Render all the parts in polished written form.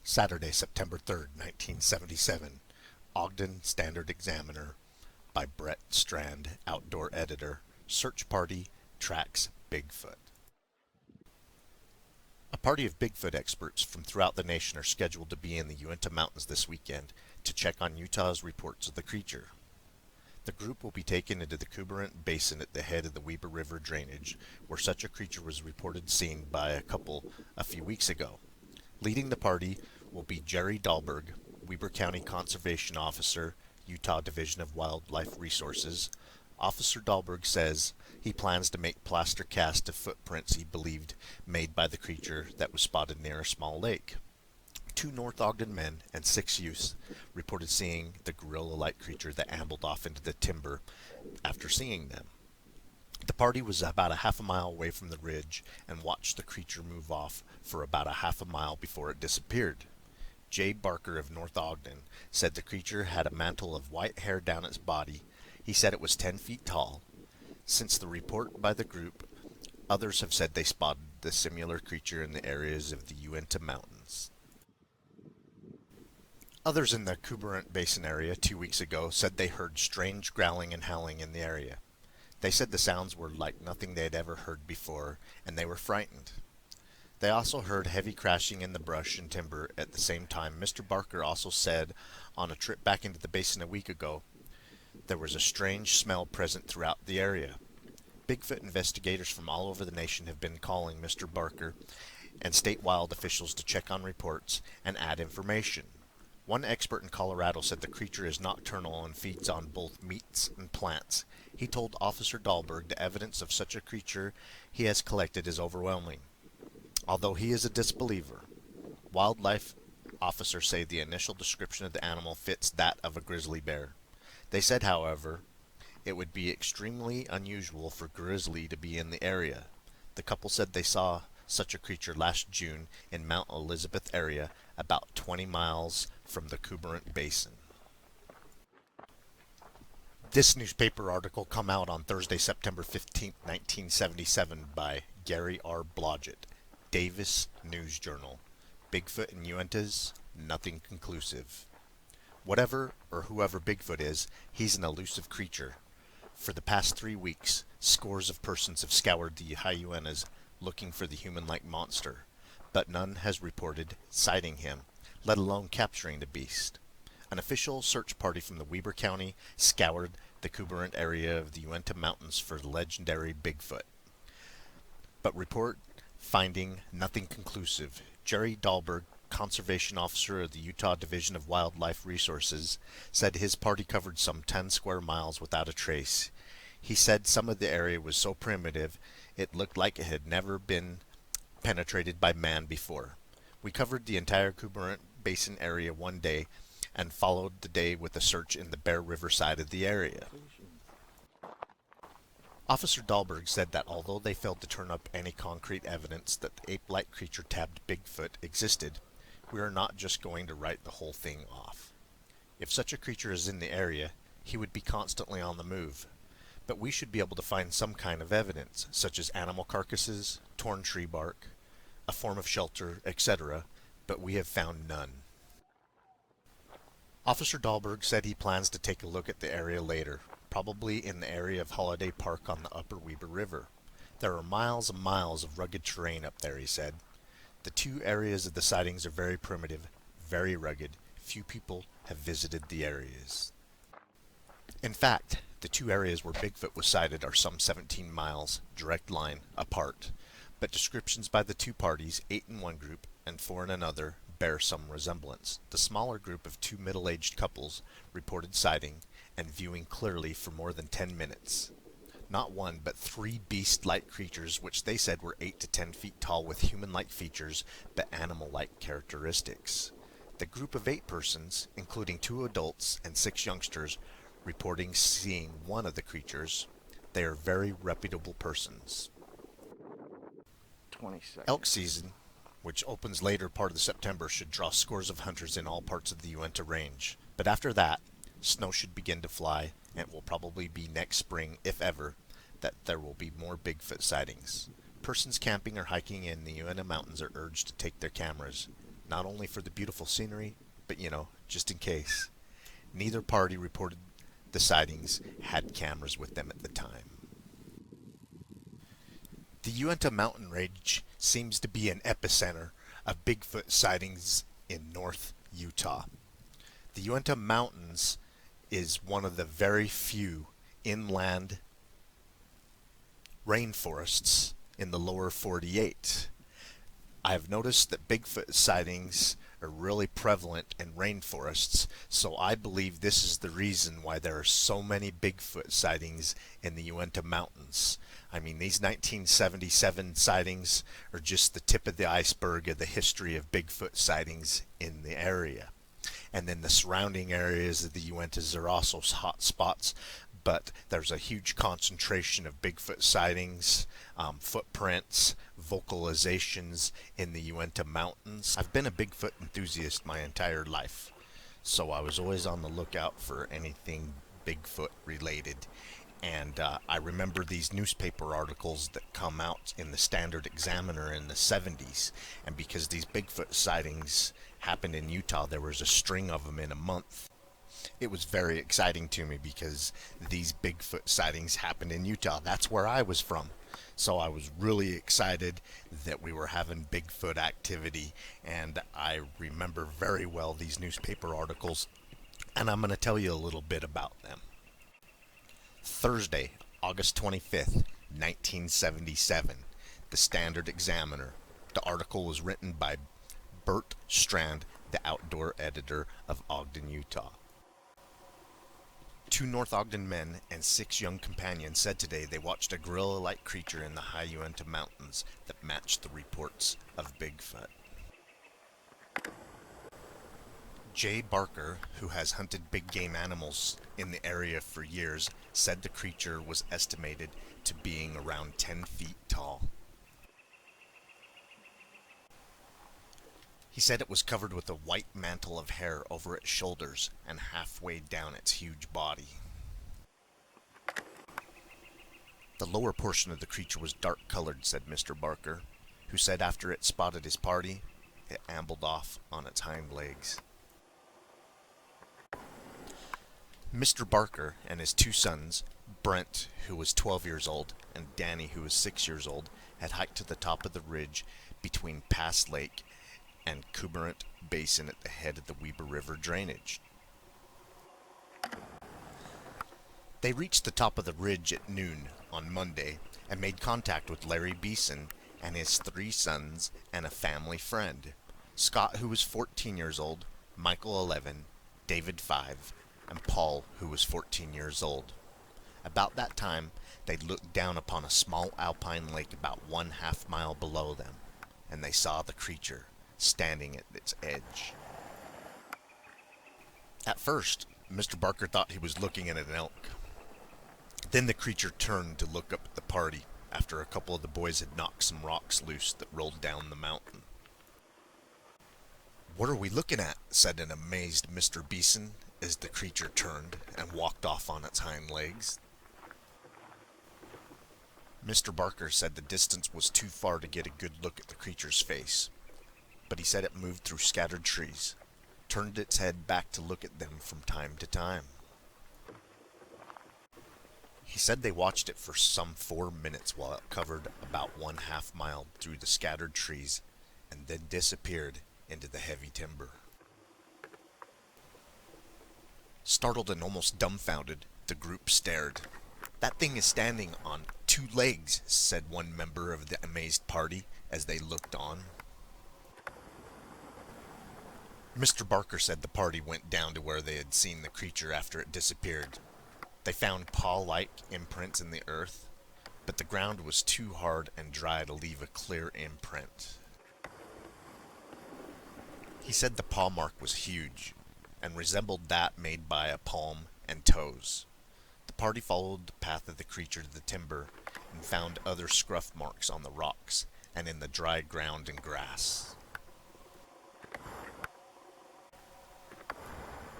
Saturday, September 3rd, 1977. Ogden Standard Examiner by Brett Strand, outdoor editor. Search party tracks Bigfoot. A party of Bigfoot experts from throughout the nation are scheduled to be in the Uinta Mountains this weekend to check on Utah's reports of the creature. The group will be taken into the Uinta Basin at the head of the Weber River drainage, where such a creature was reported seen by a couple a few weeks ago. Leading the party will be Jerry Dahlberg, Weber County Conservation Officer, Utah Division of Wildlife Resources. Officer Dahlberg says he plans to make plaster casts of footprints he believed made by the creature that was spotted near a small lake. 2 North Ogden men and 6 youths reported seeing the gorilla-like creature that ambled off into the timber after seeing them. The party was about a half a mile away from the ridge and watched the creature move off for about a half a mile before it disappeared. Jay Barker of North Ogden said the creature had a mantle of white hair down its body. He said it was 10 feet tall. Since the report by the group, others have said they spotted the similar creature in the areas of the Uinta Mountains. Others in the Uinta Basin area 2 weeks ago said they heard strange growling and howling in the area. They said the sounds were like nothing they had ever heard before, and they were frightened. They also heard heavy crashing in the brush and timber at the same time. Mr. Barker also said on a trip back into the basin a week ago, there was a strange smell present throughout the area. Bigfoot investigators from all over the nation have been calling Mr. Barker and state wild officials to check on reports and add information. One expert in Colorado said the creature is nocturnal and feeds on both meats and plants. He told Officer Dahlberg the evidence of such a creature he has collected is overwhelming, although he is a disbeliever. Wildlife officers say the initial description of the animal fits that of a grizzly bear. They said, however, it would be extremely unusual for grizzly to be in the area. The couple said they saw such a creature last June in Mount Elizabeth area, about 20 miles from the Uinta Basin. This newspaper article come out on Thursday, September 15, 1977 by Gary R. Blodgett, Davis News Journal. Bigfoot in Uintas, nothing conclusive. Whatever or whoever Bigfoot is, he's an elusive creature. For the past 3 weeks, scores of persons have scoured the high Uintas looking for the human-like monster, but none has reported sighting him, let alone capturing the beast. An official search party from the Weber County scoured the Uinta area of the Uinta Mountains for the legendary Bigfoot, but report finding nothing conclusive. Jerry Dahlberg, Conservation Officer of the Utah Division of Wildlife Resources, said his party covered some 10 square miles without a trace. He said some of the area was so primitive it looked like it had never been penetrated by man before. We covered the entire Uinta Basin area one day and followed the day with a search in the Bear River side of the area. Officer Dahlberg said that although they failed to turn up any concrete evidence that the ape-like creature tabbed Bigfoot existed, we are not just going to write the whole thing off. If such a creature is in the area, he would be constantly on the move. But we should be able to find some kind of evidence, such as animal carcasses, torn tree bark, a form of shelter, etc., but we have found none. Officer Dahlberg said he plans to take a look at the area later, probably in the area of Holiday Park on the upper Weber River. There are miles and miles of rugged terrain up there, he said. The 2 areas of the sightings are very primitive, very rugged. Few people have visited the areas. In fact, the 2 areas where Bigfoot was sighted are some 17 miles, direct line, apart, but descriptions by the 2 parties, 8 in one group and 4 in another, bear some resemblance. The smaller group of 2 middle-aged couples reported sighting and viewing clearly for more than 10 minutes. Not 1, but 3 beast-like creatures which they said were 8 to 10 feet tall with human-like features but animal-like characteristics. The group of 8 persons, including 2 adults and 6 youngsters, reporting seeing one of the creatures. They are very reputable persons. 20 seconds. Elk season, which opens later part of the September, should draw scores of hunters in all parts of the Uinta Range. But after that, snow should begin to fly, and it will probably be next spring, if ever, that there will be more Bigfoot sightings. Persons camping or hiking in the Uinta Mountains are urged to take their cameras. not only for the beautiful scenery, but just in case. Neither party reported the sightings had cameras with them at the time. The Uinta mountain range seems to be an epicenter of Bigfoot sightings in North Utah. The Uinta Mountains is one of the very few inland rainforests in the lower 48. I've noticed that Bigfoot sightings are really prevalent in rainforests, so I believe this is the reason why there are so many Bigfoot sightings in the Uinta Mountains. I mean, these 1977 sightings are just the tip of the iceberg of the history of Bigfoot sightings in the area. And then the surrounding areas of the Uintas are also hot spots, but there's a huge concentration of Bigfoot sightings, footprints, vocalizations in the Uinta Mountains. I've been a Bigfoot enthusiast my entire life, so I was always on the lookout for anything Bigfoot related. And I remember these newspaper articles that come out in the Standard Examiner in the 70s. And because these Bigfoot sightings happened in Utah, there was a string of them in a month. It was very exciting to me because these Bigfoot sightings happened in Utah. That's where I was from. So I was really excited that we were having Bigfoot activity. And I remember very well these newspaper articles. And I'm going to tell you a little bit about them. Thursday, August 25th, 1977, the Standard Examiner. The article was written by Bert Strand, the outdoor editor of Ogden, Utah. 2 North Ogden men and 6 young companions said today they watched a gorilla-like creature in the high Uinta Mountains that matched the reports of Bigfoot. Jay Barker, who has hunted big game animals in the area for years, said the creature was estimated to being around 10 feet tall. He said it was covered with a white mantle of hair over its shoulders and halfway down its huge body. The lower portion of the creature was dark-colored, said Mr. Barker, who said after it spotted his party, it ambled off on its hind legs. Mr. Barker and his 2 sons, Brent, who was 12 years old, and Danny, who was 6 years old, had hiked to the top of the ridge between Pass Lake and Kuberant Basin at the head of the Weber River drainage. They reached the top of the ridge at noon on Monday and made contact with Larry Beeson and his 3 sons and a family friend, Scott, who was 14 years old, Michael 11, David 5, and Paul, who was 14 years old. About that time, they looked down upon a small alpine lake about 1/2 mile below them, and they saw the creature standing at its edge. At first, Mr. Barker thought he was looking at an elk. Then the creature turned to look up at the party after a couple of the boys had knocked some rocks loose that rolled down the mountain. "What are we looking at?" said an amazed Mr. Beeson as the creature turned and walked off on its hind legs. Mr. Barker said the distance was too far to get a good look at the creature's face, but he said it moved through scattered trees, turned its head back to look at them from time to time. He said they watched it for some 4 minutes while it covered about 1/2 mile through the scattered trees and then disappeared into the heavy timber. Startled and almost dumbfounded, the group stared. "That thing is standing on 2 legs, said one member of the amazed party as they looked on. Mr. Barker said the party went down to where they had seen the creature after it disappeared. They found paw-like imprints in the earth, but the ground was too hard and dry to leave a clear imprint. He said the paw mark was huge and resembled that made by a palm and toes. The party followed the path of the creature to the timber and found other scruff marks on the rocks and in the dry ground and grass.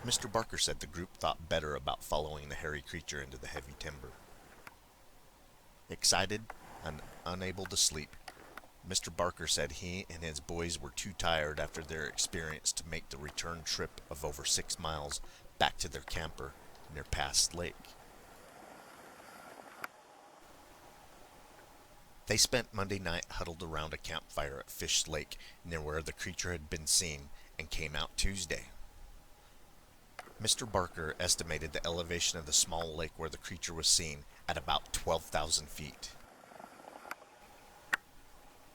Mr. Barker said the group thought better about following the hairy creature into the heavy timber. Excited and unable to sleep, Mr. Barker said he and his boys were too tired after their experience to make the return trip of over 6 miles back to their camper near Pass Lake. They spent Monday night huddled around a campfire at Fish Lake near where the creature had been seen and came out Tuesday. Mr. Barker estimated the elevation of the small lake where the creature was seen at about 12,000 feet.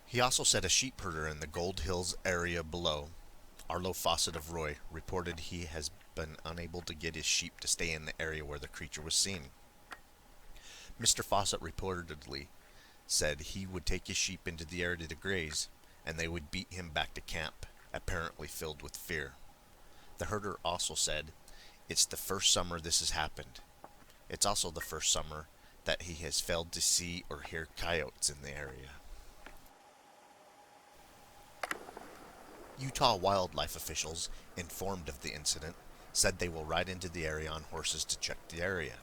He also said a sheep herder in the Gold Hills area below, Arlo Fawcett of Roy, reported he has been unable to get his sheep to stay in the area where the creature was seen. Mr. Fawcett reportedly said he would take his sheep into the area to graze, and they would beat him back to camp, apparently filled with fear. The herder also said, "It's the first summer this has happened. It's also the first summer that he has failed to see or hear coyotes in the area." Utah wildlife officials, informed of the incident, said they will ride into the area on horses to check the area.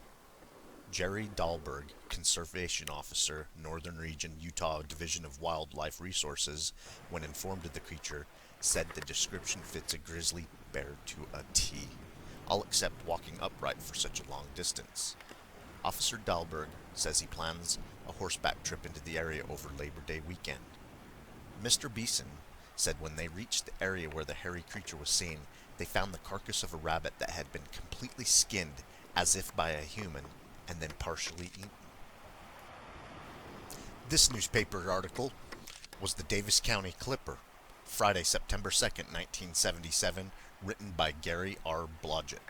Jerry Dahlberg, Conservation Officer, Northern Region, Utah Division of Wildlife Resources, when informed of the creature, said the description fits a grizzly bear to a T, all except walking upright for such a long distance. Officer Dahlberg says he plans a horseback trip into the area over Labor Day weekend. Mr. Beeson said when they reached the area where the hairy creature was seen, they found the carcass of a rabbit that had been completely skinned as if by a human and then partially eaten. This newspaper article was the Davis County Clipper, Friday, September 2nd, 1977, written by Gary R. Blodgett.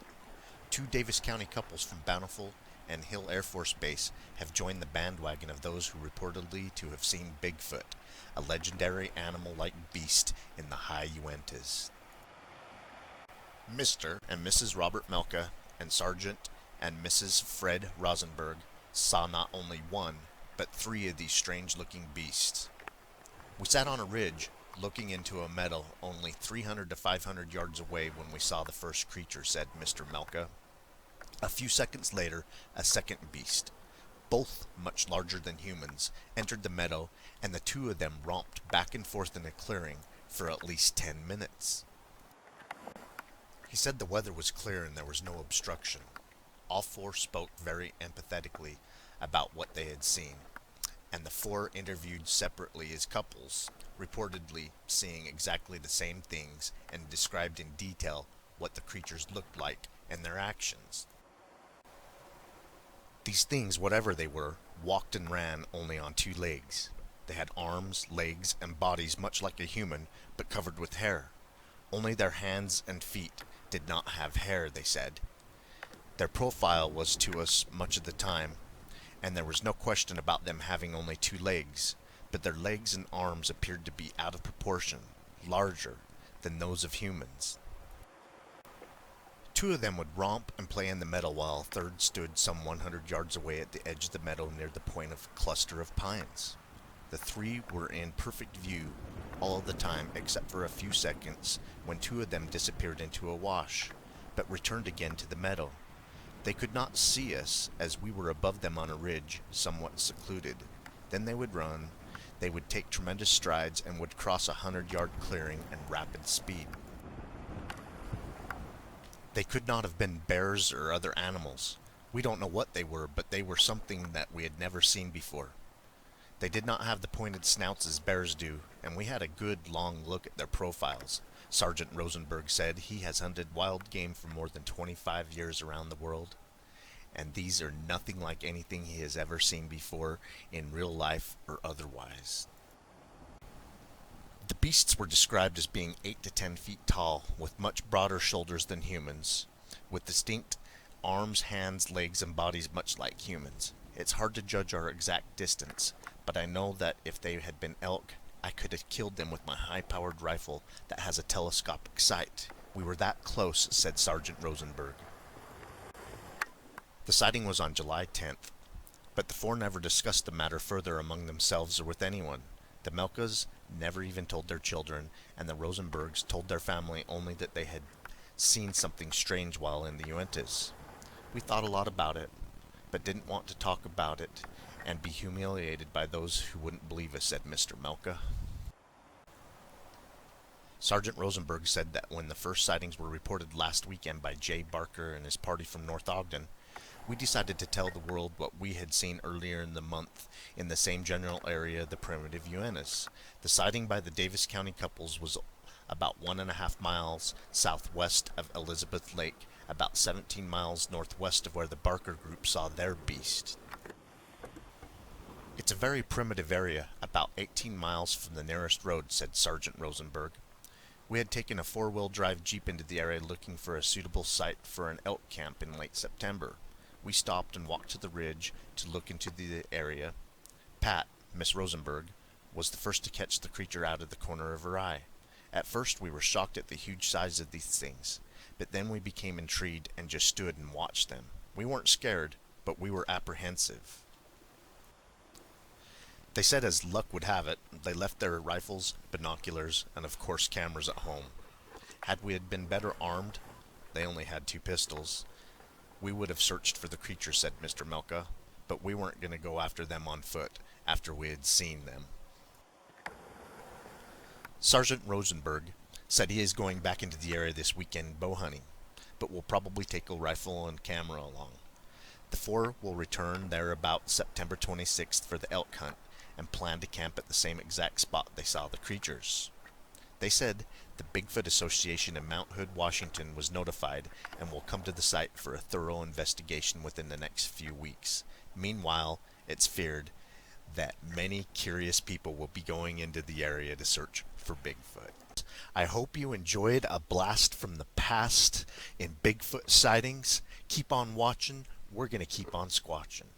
2 Davis County couples from Bountiful and Hill Air Force Base have joined the bandwagon of those who reportedly to have seen Bigfoot, a legendary animal-like beast in the high Uintas. Mr. and Mrs. Robert Melka and Sergeant and Mrs. Fred Rosenberg saw not only one, but 3 of these strange-looking beasts. "We sat on a ridge, looking into a meadow only 300 to 500 yards away when we saw the first creature," said Mr. Melka. A few seconds later, a second beast, both much larger than humans, entered the meadow, and the 2 of them romped back and forth in a clearing for at least 10 minutes. He said the weather was clear and there was no obstruction. All 4 spoke very empathetically about what they had seen, and the 4 interviewed separately as couples, reportedly seeing exactly the same things and described in detail what the creatures looked like and their actions. These things, whatever they were, walked and ran only on 2 legs. They had arms, legs, and bodies much like a human, but covered with hair. Only their hands and feet did not have hair, they said. Their profile was to us much of the time, and there was no question about them having only 2 legs, but their legs and arms appeared to be out of proportion, larger than those of humans. 2 of them would romp and play in the meadow while a third stood some 100 yards away at the edge of the meadow near the point of a cluster of pines. The 3 were in perfect view all of the time except for a few seconds when 2 of them disappeared into a wash, but returned again to the meadow. They could not see us as we were above them on a ridge, somewhat secluded. Then they would run, they would take tremendous strides and would cross a 100-yard clearing in rapid speed. They could not have been bears or other animals. We don't know what they were, but they were something that we had never seen before. They did not have the pointed snouts as bears do, and we had a good long look at their profiles. Sergeant Rosenberg said he has hunted wild game for more than 25 years around the world, and these are nothing like anything he has ever seen before in real life or otherwise. The beasts were described as being 8 to 10 feet tall, with much broader shoulders than humans, with distinct arms, hands, legs, and bodies much like humans. It's hard to judge our exact distance, but I know that if they had been elk, I could have killed them with my high-powered rifle that has a telescopic sight. We were that close, said Sergeant Rosenberg. The sighting was on July 10th, but the 4 never discussed the matter further among themselves or with anyone. The Melkas never even told their children, and the Rosenbergs told their family only that they had seen something strange while in the Uintas. We thought a lot about it, but didn't want to talk about it and be humiliated by those who wouldn't believe us, said Mr. Melka. Sergeant Rosenberg said that when the first sightings were reported last weekend by Jay Barker and his party from North Ogden, we decided to tell the world what we had seen earlier in the month in the same general area, the primitive Uintas. The sighting by the Davis County couples was about 1.5 miles southwest of Elizabeth Lake, about 17 miles northwest of where the Barker group saw their beast. It's a very primitive area, about 18 miles from the nearest road, said Sergeant Rosenberg. We had taken a four-wheel drive Jeep into the area looking for a suitable site for an elk camp in late September. We stopped and walked to the ridge to look into the area. Pat, Miss Rosenberg, was the first to catch the creature out of the corner of her eye. At first we were shocked at the huge size of these things, but then we became intrigued and just stood and watched them. We weren't scared, but we were apprehensive. They said as luck would have it, they left their rifles, binoculars, and of course cameras at home. Had we been better armed, they only had 2 pistols, we would have searched for the creature, said Mr. Melka, but we weren't going to go after them on foot after we had seen them. Sergeant Rosenberg said he is going back into the area this weekend bow hunting, but will probably take a rifle and camera along. The 4 will return there about September 26th for the elk hunt and plan to camp at the same exact spot they saw the creatures. They said the Bigfoot Association in Mount Hood, Washington was notified and will come to the site for a thorough investigation within the next few weeks. Meanwhile, it's feared that many curious people will be going into the area to search for Bigfoot. I hope you enjoyed a blast from the past in Bigfoot sightings. Keep on watching. We're going to keep on squatching.